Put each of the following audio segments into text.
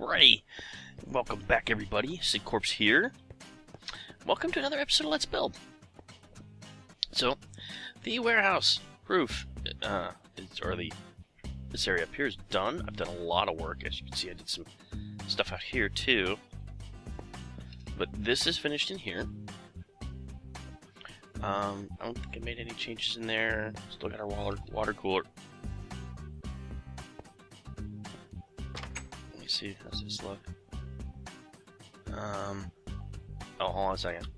Alrighty, welcome back everybody, SigCraft here. Welcome to another episode of Let's Build. So, the warehouse roof, this area up here is done. I've done a lot of work. As you can see, I did some stuff out here too. But this is finished in here. I don't think I made any changes in there. Still got our water cooler. Let me see, how's this look? Oh, hold on a second.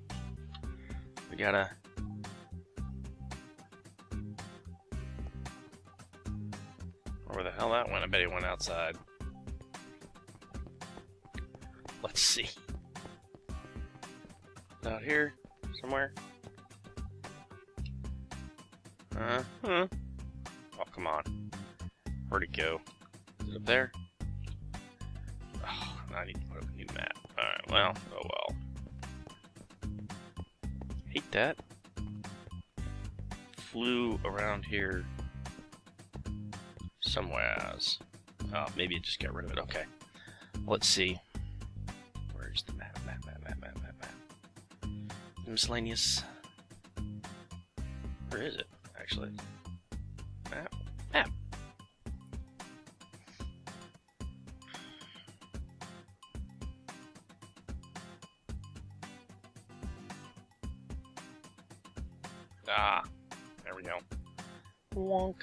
We gotta... Where the hell that went? I bet it went outside. Let's see. Out here, somewhere. Oh, come on. Where'd it go? Is it up there? Oh, I need to put up a new map. Alright, well, oh well. Hate that. Flew around here somewheres. Oh, maybe it just got rid of it. Okay. Let's see. Where's the map? Map. Miscellaneous. Where is it, actually? Map. Ah, there we go. Wonk.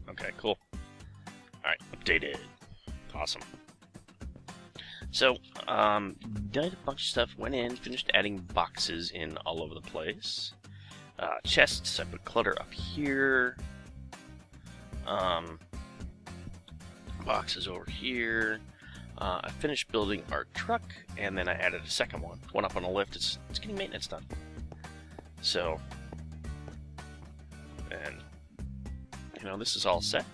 Okay, cool. Alright, updated. Awesome. So, did a bunch of stuff, went in, finished adding boxes in all over the place. Chests, I put clutter up here. Boxes over here. I finished building our truck, and then I added a second one up on a lift. It's getting maintenance done. So, and, you know, this is all set.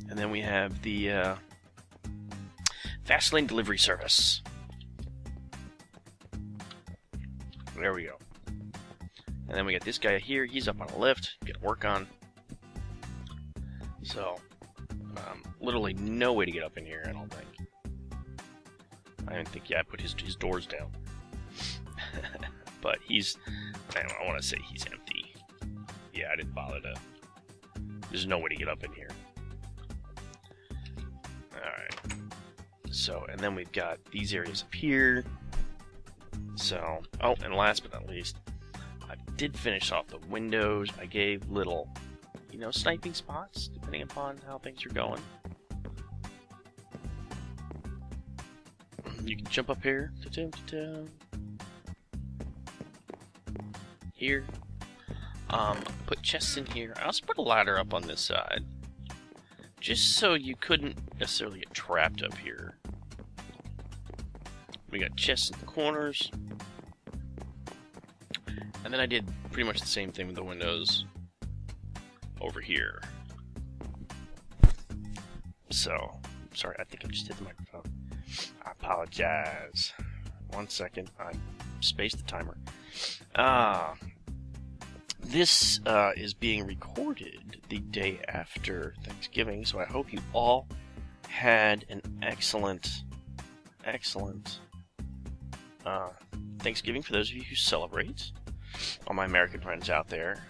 And then we have the fast lane delivery service. There we go. And then we got this guy here. He's up on a lift. Got to work on. So, literally no way to get up in here, I don't think. I don't think, yeah, I put his doors down. But he's, I want to say he's empty. Yeah, I didn't bother to. There's no way to get up in here. Alright. So, and then we've got these areas up here. So, oh, and last but not least, I did finish off the windows. I gave little, you know, sniping spots, depending upon how things are going. You can jump up here. Here. Put chests in here. I also put a ladder up on this side. Just so you couldn't necessarily get trapped up here. We got chests in the corners. And then I did pretty much the same thing with the windows over here. So, sorry, I think I just hit the microphone. I apologize. 1 second, I spaced the timer. This is being recorded the day after Thanksgiving, so I hope you all had an excellent Thanksgiving for those of you who celebrate. All my American friends out there.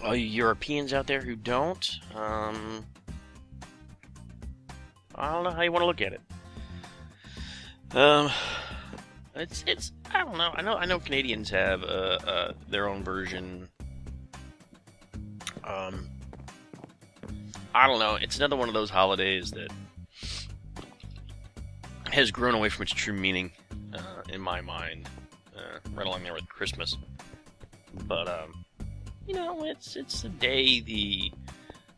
All you Europeans out there who don't, I don't know how you want to look at it. It's I don't know. I know Canadians have their own version. I don't know. It's another one of those holidays that has grown away from its true meaning in my mind, right along there with Christmas. But you know, it's the day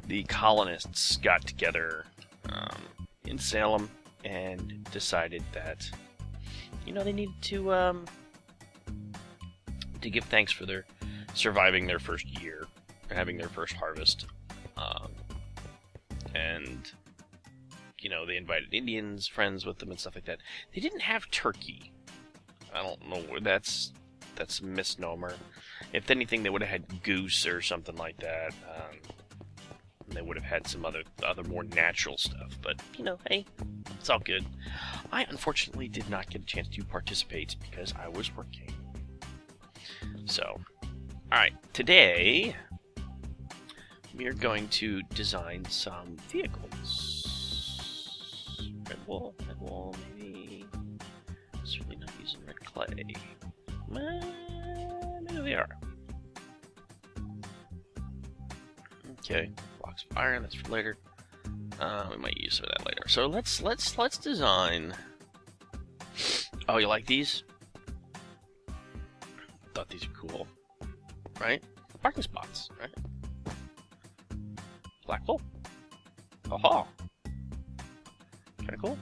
the colonists got together in Salem and decided that, you know, they needed to give thanks for their surviving their first year, having their first harvest, and, you know, they invited Indians, friends with them, and stuff like that. They didn't have turkey. I don't know where that's a misnomer. If anything, they would have had goose or something like that. they would have had some other more natural stuff. But, you know, hey, it's all good. I unfortunately did not get a chance to participate because I was working. So, alright, today we are going to design some vehicles. Red wool, maybe. It's really not using red clay. Maybe they are. Okay, blocks of iron, that's for later. We might use some of that later. So let's design. Oh, you like these? Thought these are cool, right? Parking spots, right? Black wool. Aha! Kind of cool.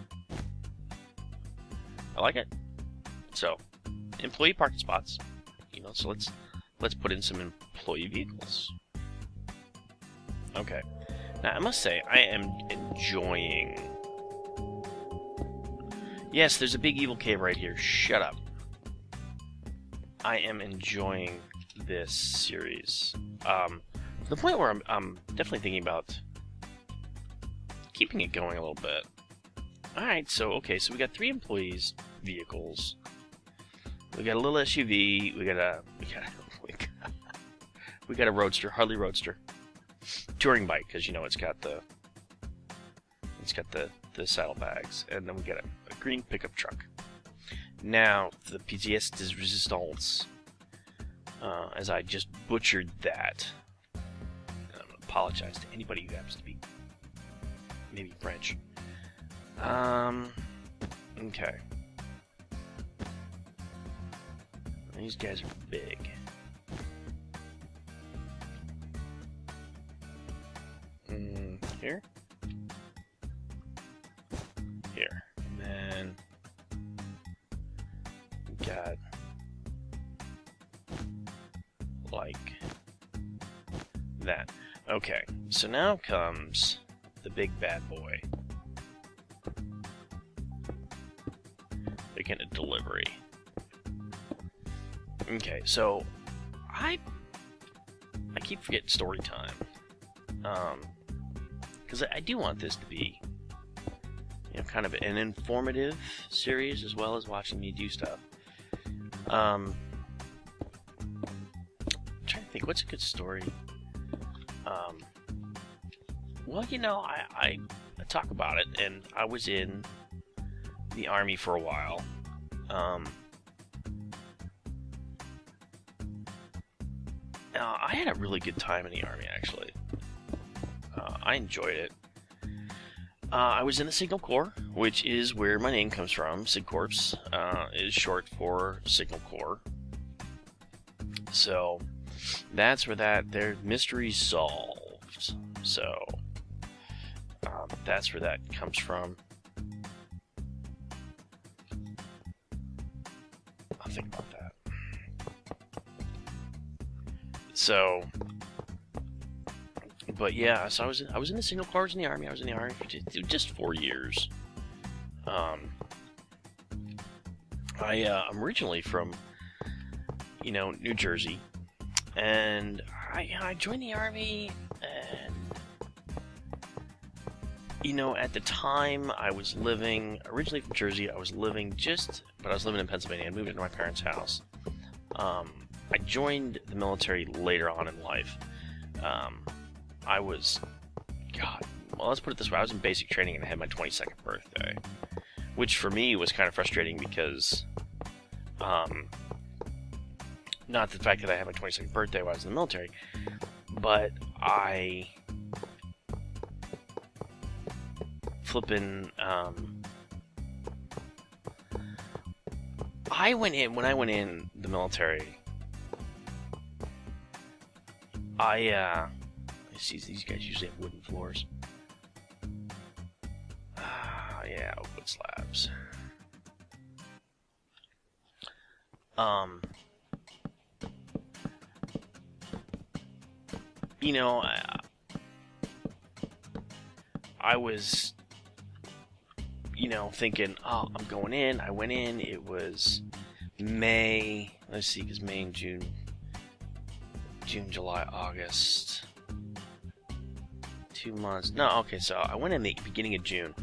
I like it. So, employee parking spots. You know, so let's put in some employee vehicles. Okay. Now I must say I am enjoying. Yes, there's a big evil cave right here. Shut up. I am enjoying this series. To the point where I'm definitely thinking about keeping it going a little bit. Alright, so we got 3 employees vehicles. We got a little SUV, we got a roadster, Harley Roadster. Touring bike, because you know it's got the saddlebags, and then we got a green pickup truck. Now, the pièce de résistance, as I just butchered that, and I'm going to apologize to anybody who happens to be maybe French. Okay. These guys are big. Here. Here. And then we got like that. Okay, so now comes the big bad boy. They're getting a delivery. Okay, so I keep forgetting story time. Because I do want this to be, you know, kind of an informative series as well as watching me do stuff. I'm trying to think, what's a good story? Well, you know, I talk about it, and I was in the Army for a while. I had a really good time in the Army, actually. I enjoyed it. I was in the Signal Corps, which is where my name comes from. SigCorps is short for Signal Corps. So, that's where their mystery's solved. So, that's where that comes from. I'll think about that. So, but yeah, so I was in the Signal Corps, I was in the Army. I was in the Army for just 4 years. I'm originally from, you know, New Jersey, and I joined the Army, and you know, at the time I was living originally from Jersey. I was living in Pennsylvania. I moved into my parents' house. I joined the military later on in life. I was, well, let's put it this way. I was in basic training and I had my 22nd birthday, which for me was kind of frustrating because, not the fact that I had my 22nd birthday while I was in the military, but I when I went in the military, see, these guys usually have wooden floors. Yeah, wood slabs. You know, I was, you know, thinking, oh, I'm going in. I went in. It was May. Let's see, because May and June, July, August. 2 months. No, okay, so I went in the beginning of June.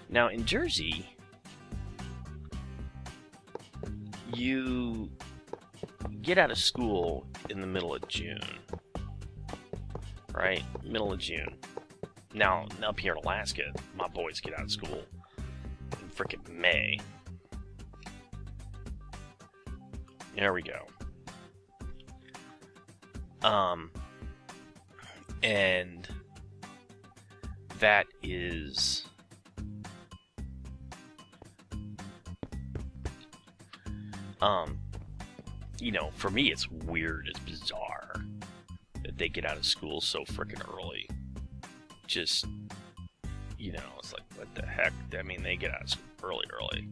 Now, in Jersey, you get out of school in the middle of June. Right? Middle of June. Now, up here in Alaska, my boys get out of school in frickin' May. There we go. And that is you know, for me it's weird, it's bizarre that they get out of school so frickin' early. Just, you know, it's like, what the heck? I mean, they get out of school early.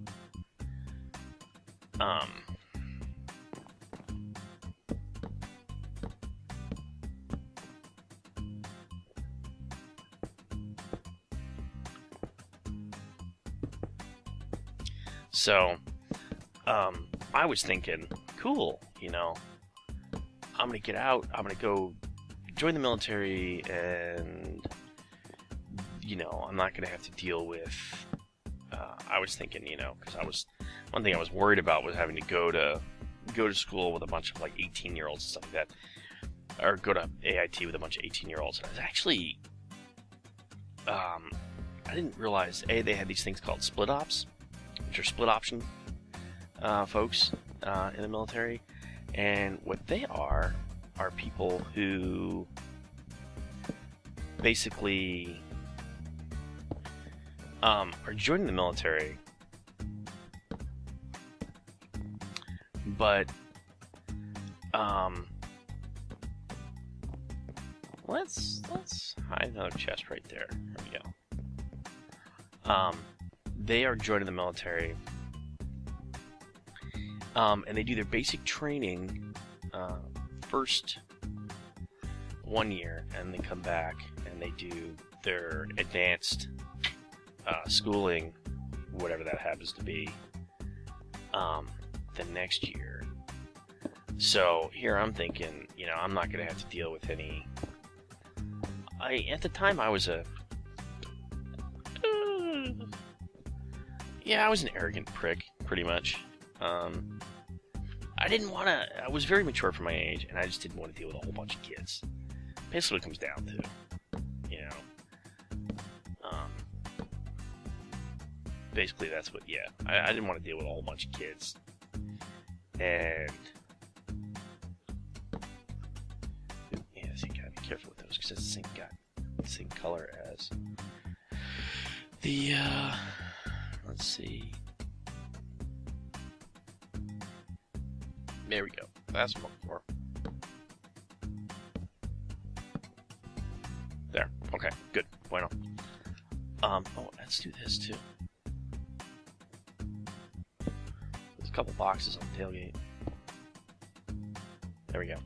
So, I was thinking, cool, you know, I'm gonna get out, I'm gonna go join the military, and, you know, I'm not gonna have to deal with, I was thinking, you know, because one thing I was worried about was having to go to school with a bunch of, like, 18-year-olds and stuff like that, or go to AIT with a bunch of 18-year-olds, and I was actually, I didn't realize, they had these things called split ops, which are split option folks in the military, and what they are people who basically are joining the military, but let's hide another chest right there. There we go. They are joining the military, and they do their basic training first 1 year, and they come back and they do their advanced schooling, whatever that happens to be, the next year. So here I'm thinking, you know, I'm not going to have to deal with any... At the time I was I was an arrogant prick, pretty much. I didn't want to... I was very mature for my age, and I just didn't want to deal with a whole bunch of kids. Basically what it comes down to, you know. Basically that's what, yeah. I didn't want to deal with a whole bunch of kids. And... yeah, so you gotta be careful with those, because it's the same color as the, let's see. There we go. That's what I'm looking for. There. Okay. Good. Bueno. Oh, let's do this too. There's a couple boxes on the tailgate. There we go.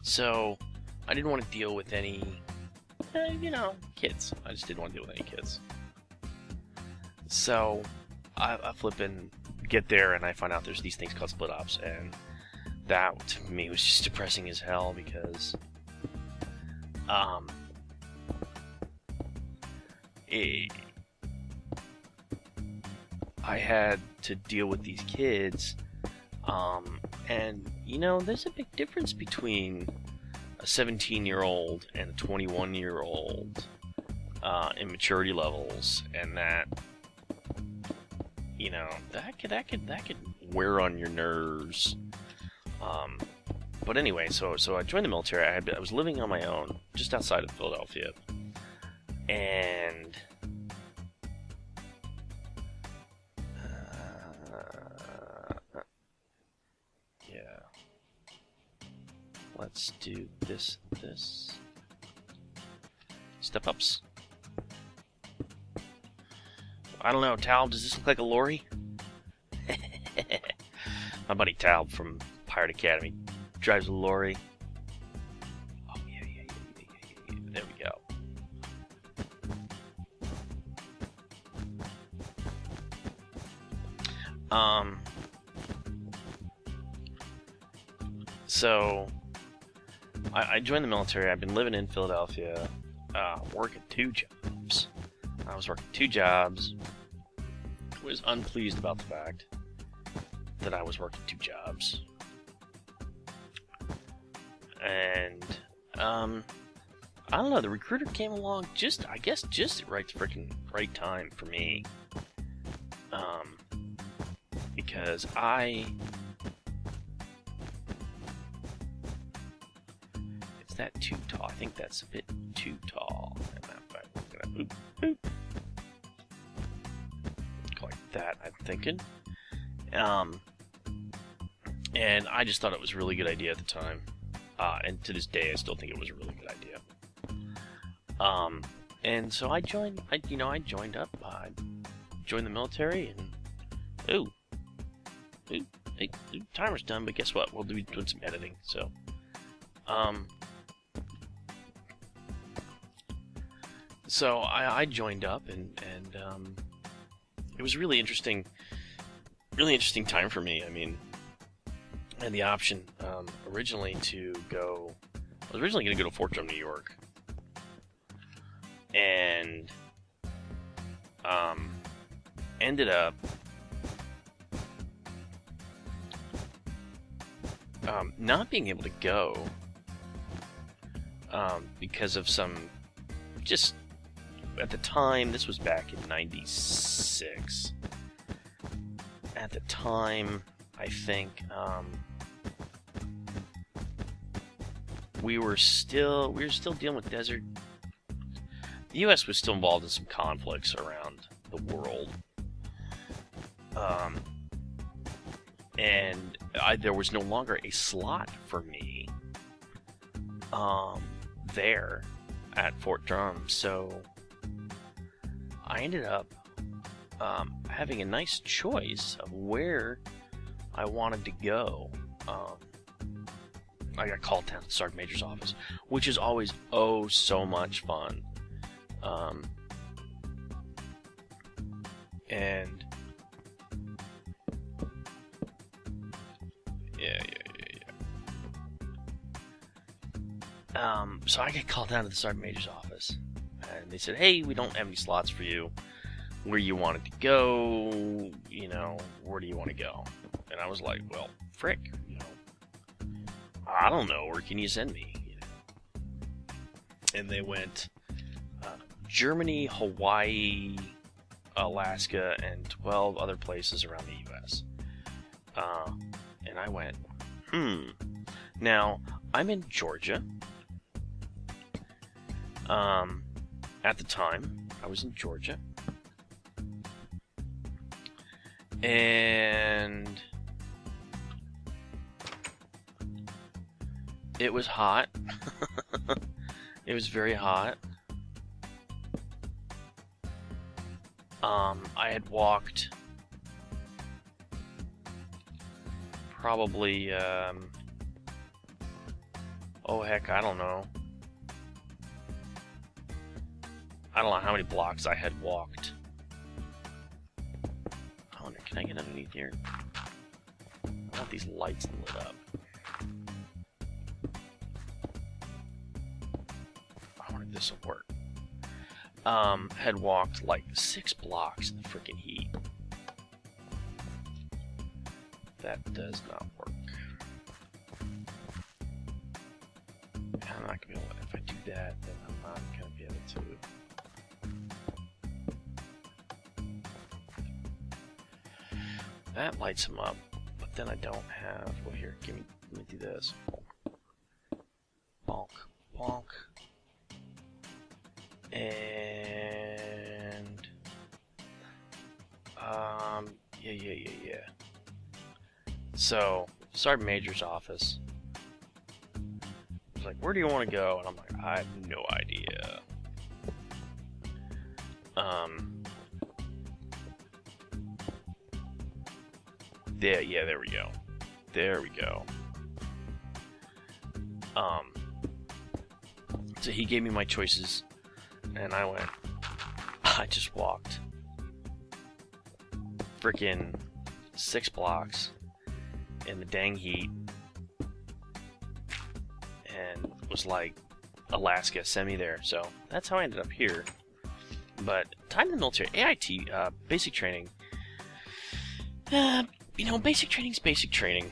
So I didn't want to deal with any, you know, kids. I just didn't want to deal with any kids. So I flip and get there, and I find out there's these things called split ops, and that to me was just depressing as hell, because I had to deal with these kids, and you know, there's a big difference between a 17-year-old and a 21-year-old in maturity levels, and that, you know, that could wear on your nerves. But anyway, so I joined the military. I was living on my own just outside of Philadelphia, and yeah, let's do this step ups. I don't know, Tal, does this look like a lorry? My buddy Tal from Pirate Academy drives a lorry. Oh, yeah. There we go. So I joined the military. I've been living in Philadelphia, working 2 jobs. I was working 2 jobs. Was unpleased about the fact that I was working 2 jobs. And, I don't know, the recruiter came along I guess just at right time for me. Because is that too tall? I think that's a bit too tall. Boop, boop. Like that, I'm thinking. And I just thought it was a really good idea at the time. And to this day, I still think it was a really good idea. And so I joined up. I joined the military, and hey, the timer's done. But guess what? We'll be doing some editing. So, I joined up, and it was a really interesting time for me. I mean, I had the option originally to go. I was originally going to go to Fort Drum, New York, and ended up not being able to go because of some just at the time. This was back in '96. At the time, I think we were still dealing with desert. The U.S. was still involved in some conflicts around the world, and there was no longer a slot for me there at Fort Drum, so I ended up having a nice choice of where I wanted to go. I got called down to the Sergeant Major's office, which is always so much fun. And yeah. So I get called down to the Sergeant Major's office, and they said, "Hey, we don't have any slots for you. Where you wanted to go, where do you want to go?" And I was like, "Well, frick, I don't know. Where can you send me?" And they went Germany, Hawaii, Alaska, and 12 other places around the U.S. And I went, Now, I'm in Georgia. At the time, I was in Georgia. And it was hot. It was very hot. I had walked probably, I don't know. I don't know how many blocks I had walked. I wonder, can I get underneath here? I want these lights lit up. I wonder if this will work. Had walked like 6 blocks in the freaking heat. That does not work. I'm not gonna be able to, if I do that, then I'm not gonna be able to. That lights him up, but then I don't have. Well, here, let me do this. Bonk, bonk, and yeah. So, Sergeant Major's office was like, "Where do you want to go?" And I'm like, "I have no idea." There we go. There we go. So he gave me my choices, and I just walked frickin' 6 blocks in the dang heat, and was like Alaska, send me there. So that's how I ended up here. But time in the military, AIT, basic training. You know, basic training's basic training.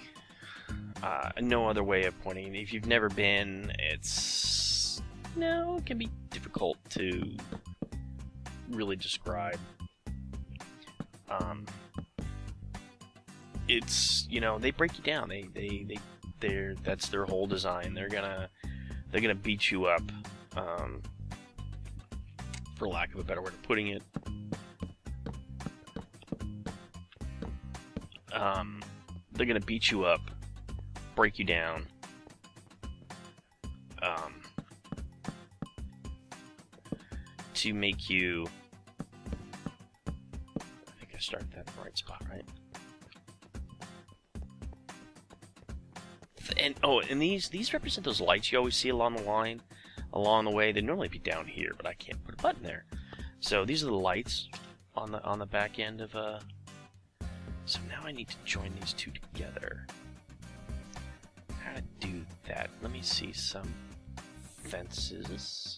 No other way of pointing it. If you've never been, it's... No, it can be difficult to really describe. It's, you know, they break you down. That's their whole design. They're gonna beat you up, for lack of a better way of putting it. They're gonna beat you up, break you down, to make you... I think I started that in the right spot, right? And these represent those lights you always see along the line, along the way. They'd normally be down here, but I can't put a button there. So these are the lights on the back end of So now I need to join these two together. How to do that? Let me see some fences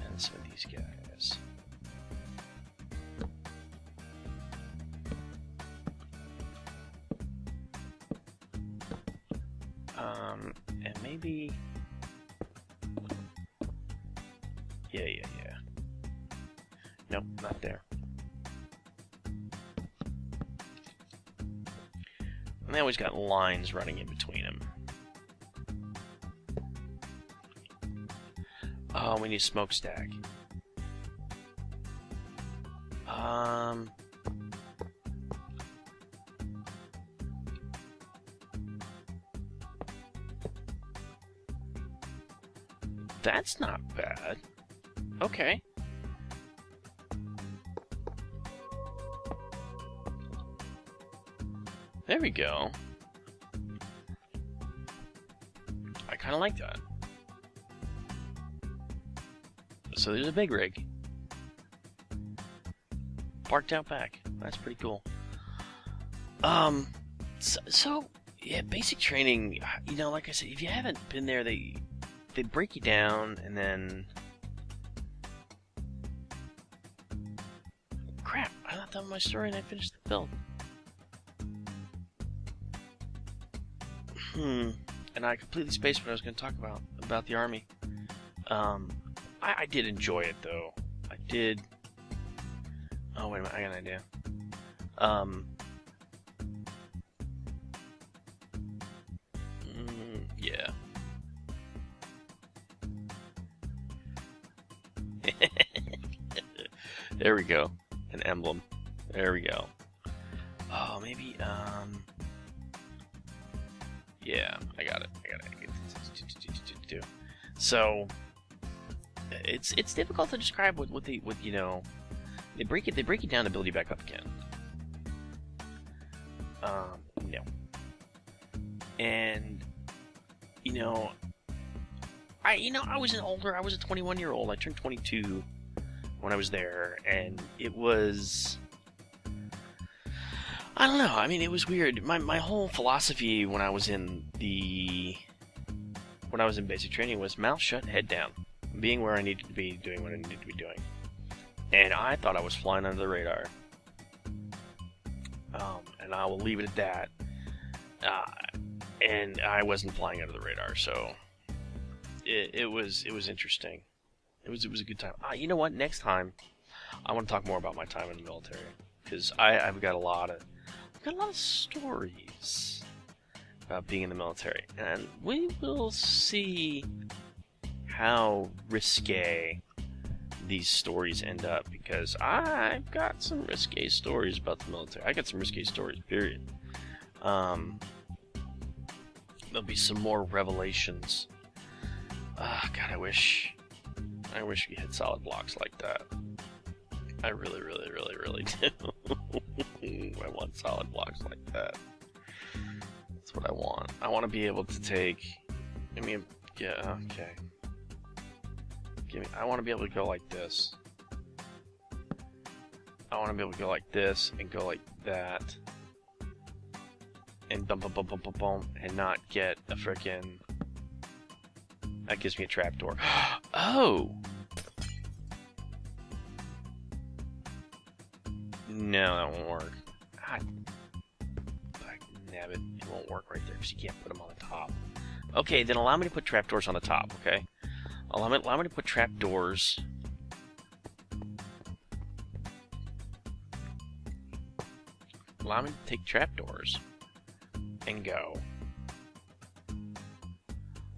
and some of these guys. And maybe... Yeah. Nope, not there. And they always got lines running in between them. Oh, we need a smokestack. That's not bad. Okay. There we go. I kind of like that. So there's a big rig. Parked out back. That's pretty cool. So yeah, basic training, you know, like I said, if you haven't been there, they break you down, and then... Crap, I thought that was my story and I finished the build. And I completely spaced what I was going to talk about the army. I did enjoy it, though. I did... Oh, wait a minute, I got an idea. Yeah. There we go. An emblem. There we go. Oh, maybe, yeah, I got it. So, it's difficult to describe what you know, they break it down to build you back up again. No. And, you know, I was I was a 21-year-old. I turned 22 when I was there, and it was... I don't know. I mean, it was weird. My whole philosophy when I was in basic training was mouth shut, head down, being where I needed to be, doing what I needed to be doing. And I thought I was flying under the radar. And I will leave it at that. And I wasn't flying under the radar, so it was interesting. It was a good time. You know what? Next time, I want to talk more about my time in the military, because I've got a lot of stories about being in the military, and we will see how risque these stories end up, because I've got some risque stories about the military. I got some risque stories, period. There'll be some more revelations. God, I wish we had solid blocks like that. I really do. I want solid blocks like that. That's what I want. I want to be able to take... yeah, okay. I want to be able to go like this. I want to be able to go like this, and go like that. And bump, and not get a frickin'... That gives me a trapdoor. Oh! No, that won't work. God. Nabbit. It won't work right there because you can't put them on the top. Okay, then allow me to put trapdoors on the top, okay? Allow me to put trapdoors. Allow me to take trapdoors and go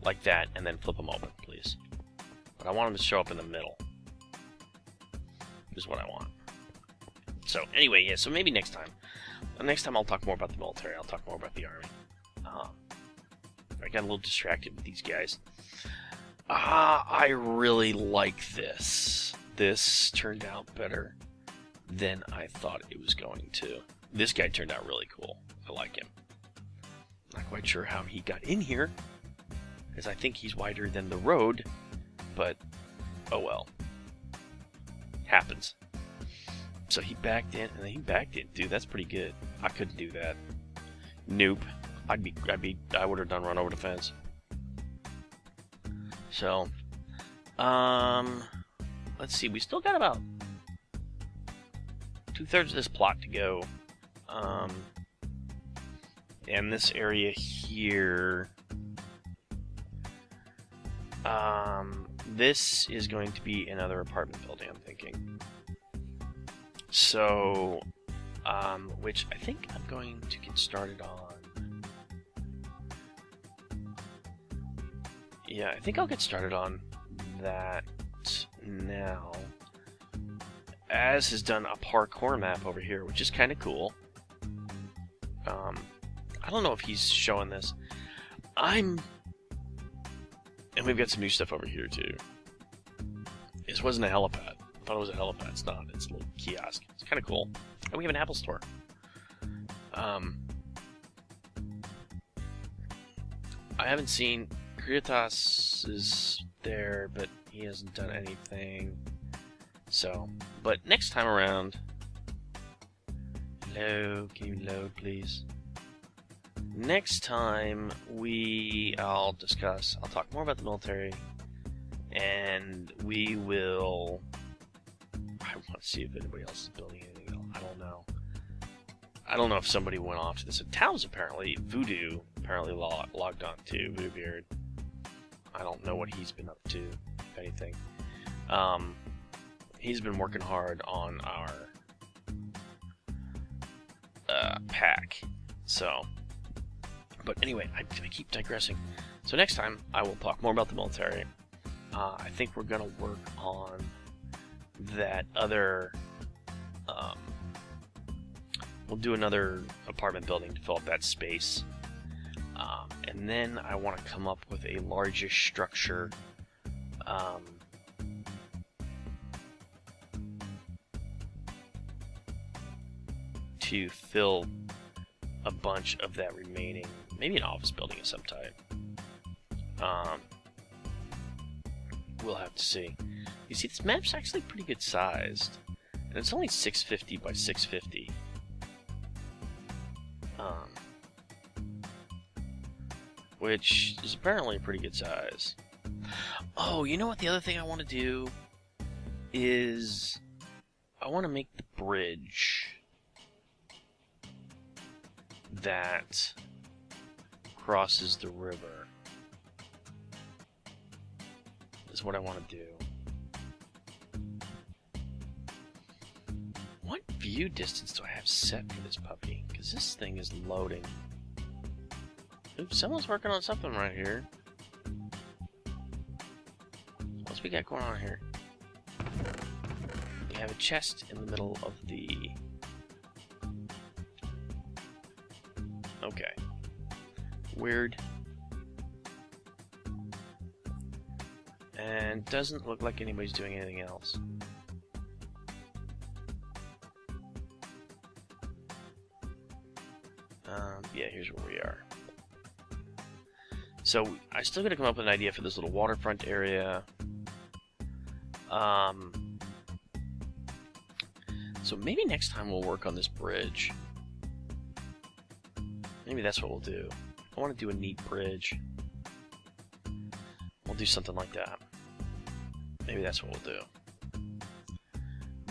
like that and then flip them open, please. But I want them to show up in the middle. Is what I want. So anyway, yeah, so maybe next time. Next time I'll talk more about the military. I'll talk more about the army. I got a little distracted with these guys. I really like this. This turned out better than I thought it was going to. This guy turned out really cool. I like him. Not quite sure how he got in here, because I think he's wider than the road, but oh well. Happens. So he backed in, and then he backed in. Dude, that's pretty good. I couldn't do that. Nope. I would have done run over the fence. So, let's see. We still got about 2/3 of this plot to go. And this area here, this is going to be another apartment building, I'm thinking. So, which I think I'm going to get started on. Yeah, I think I'll get started on that now. Az has done a parkour map over here, which is kind of cool. I don't know if he's showing this. And we've got some new stuff over here, too. This wasn't a helipad. I thought it was a helipad. It's not. It's a little kiosk. It's kind of cool. And we have an Apple store. I haven't seen... Kritas is there, but he hasn't done anything. So, but next time around... Hello, can you load, please? Next time, I'll talk more about the military, and we will... I want to see if anybody else is building anything else. I don't know. I don't know if somebody went off to this. Tao's Voodoo apparently logged on too, Voodoo Beard. I don't know what he's been up to, if anything. He's been working hard on our pack. So, but anyway, I keep digressing. So next time, I will talk more about the military. I think we're going to work on that other... we'll do another apartment building to fill up that space. And then I want to come up with a largish structure to fill a bunch of that remaining, maybe an office building of some type. We'll have to see. You see, this map's actually pretty good sized, and it's only 650 by 650. Which is apparently a pretty good size. Oh, you know what the other thing I want to do is I want to make the bridge that crosses the river. Is what I want to do. What view distance do I have set for this puppy? Because this thing is loading. Oops, someone's working on something right here. What's we got going on here? We have a chest in the middle of the... Okay. Weird. And doesn't look like anybody's doing anything else. Yeah, here's where we are. So, I still gotta come up with an idea for this little waterfront area. So maybe next time we'll work on this bridge. Maybe that's what we'll do. I want to do a neat bridge. We'll do something like that. Maybe that's what we'll do.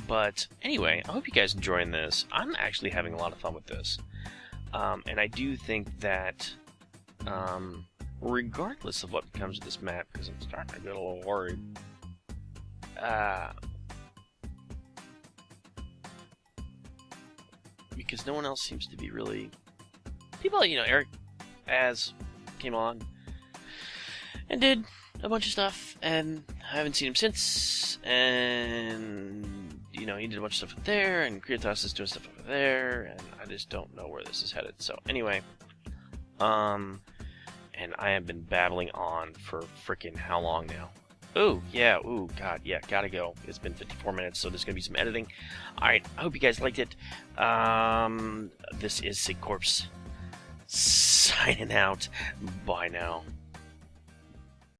But anyway, I hope you guys are enjoying this. I'm actually having a lot of fun with this. And I do think that, regardless of what becomes of this map, because I'm starting to get a little worried, because no one else seems to be really... People, Eric came on and did a bunch of stuff, and I haven't seen him since, and, he did a bunch of stuff up there, and Creatos is doing stuff over there, and I just don't know where this is headed. So, anyway, and I have been babbling on for frickin' how long now? Oh, yeah, ooh, God, yeah, gotta go. It's been 54 minutes, so there's gonna be some editing. Alright, I hope you guys liked it. This is SigCraft signing out. Bye now.